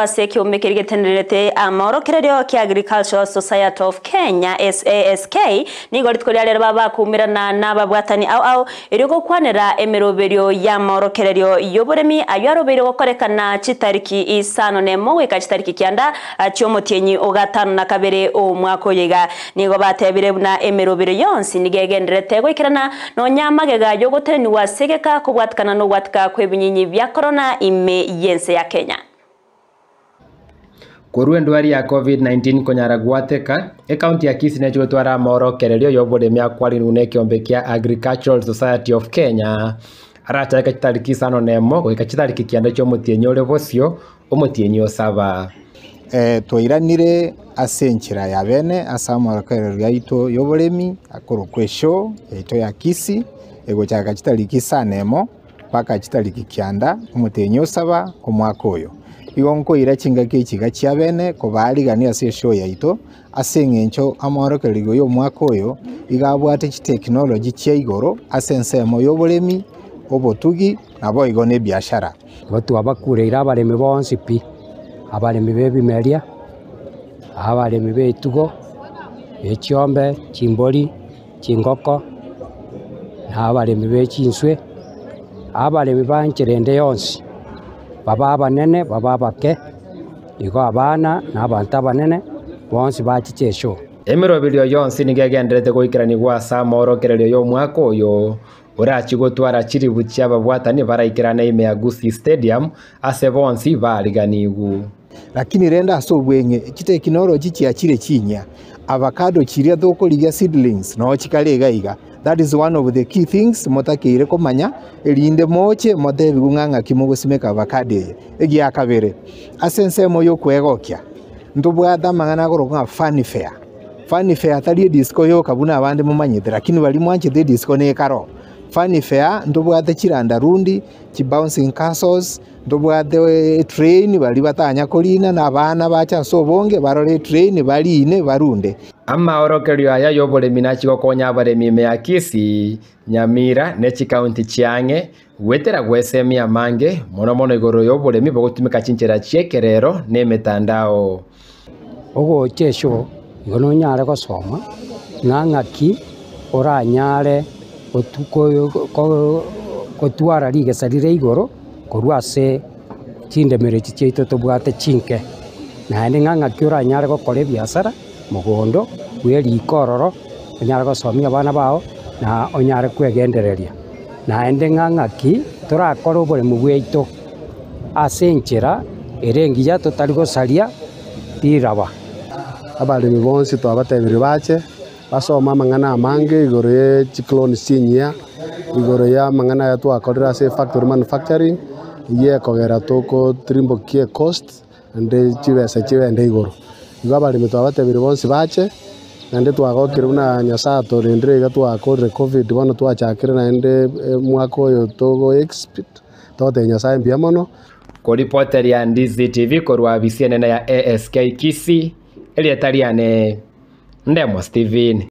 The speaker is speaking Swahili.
Ase kiumbe kirigetenerete amorokererio kia Agricultural Society of Kenya SASK nigo ritkoria baba kumirana n'ababwatani au iriko kwanera emeroberio ya morokererio yoboremi ayarobero gukorekana chitariki isano nemo weka chitariki kianda cyomutienyi ugatano na kabere umwaka oyega nigo batebire na emeroberio yonsi nigegenderete gwikirana no nyamagega yo goteni wasegeka kubwatkana no gwatka kwebinyinyi bya corona ime yense ya Kenya. Kuru ndwari ya COVID-19 konyara gwateka county ya Kisii necho twara morokererio yoboremi akwari nune kiombe kia Agricultural Society of Kenya arataka chitariki sano nemo gwika chitariki kianda cyo mutienyi ore bosio omutienyi osaba twiranire asenchira ya bene asa morokererio yaito yoboremi akoro kwesho yaito ya Kisii egochaka chitariki sanemo paka chitariki kianda omutienyi osaba omwaka oyo igonko ira chinga kichiga chia bene ko barigani ase show yaito asengencho amorokererio yo mwaka oyo igabwate chi technology chia igoro asensemo yoboremi obotugi nabo igone biashara batu abakure ira bareme bonsi pi abareme bebimeria abareme betugo echiombe chimbori chingoko na abareme bechinswe abareme bancherende yonsi baba banene baba bake igo abana n'abantu abanene bonsi bachichesho emeroberio yonsi nigegenderete goikirani gwasa morokererio yo mwaka oyo urachi gotwara chiribu chia babwatani baraikirana ime ya Gusii Stadium ase bonsi bariganigu lakini renda asobwenge chi technology chia chire chinya avocado chiria thokorigia seedlings no chikarega iga. That is one of the key things motakire komanya elinde moche motebi gunganga kimugosimeka avocado egi akabere asensemo yo kwegokia ndubwatha mangana goroka funny fair tari disco yo kabuna abandi mumanyite lakini bali mwanche the disco ne karo funny fair ndubwatha chiranda rundi chi bouncing castles ndubwathe train bali batanya kolina na bana bacha sobonge barore train bali ine barunde ama orokerio aya yoboremi nachigo konya abaremi ime ya Kisii Nyamira nechi county chiange gwetera gwesemia mange mono igoro yoboremi bogutumika chinchera chiekerero ne metandao ogo chesho igono nyare gosoma ng'ang'aki oranyare otuko kotwara rigesarire igoro korwase chindemere chicheito tobwate chinke na ende ng'ang'aki oranyare gokora biashara mugondo weri ikororo onyara gosomia abana bao na onyare kwegendereria na ende ng'ang'aki torakora oboremu bwaito ase enchera erengiya totari gosaria tiraba abaremi bonsi twabatebire bache basoma amang'ana amange igoro ya chiclone chinyia igoro ya amang'ana ya twakorera ase factory manufacturing iye kogera toko trimbokie cost ande chibesa chibende igoro igo abaremi twabatebire bonsi bache nande twagokire buna Nyasaye torendire iga twakorire covid bono twachakire naende mwaka oyo togo expert tote Nyasaye mbia mono kuripoteri ya Ndizi TV korwa bisiene na ya ASK Kisii elietariane Ndemo Steven.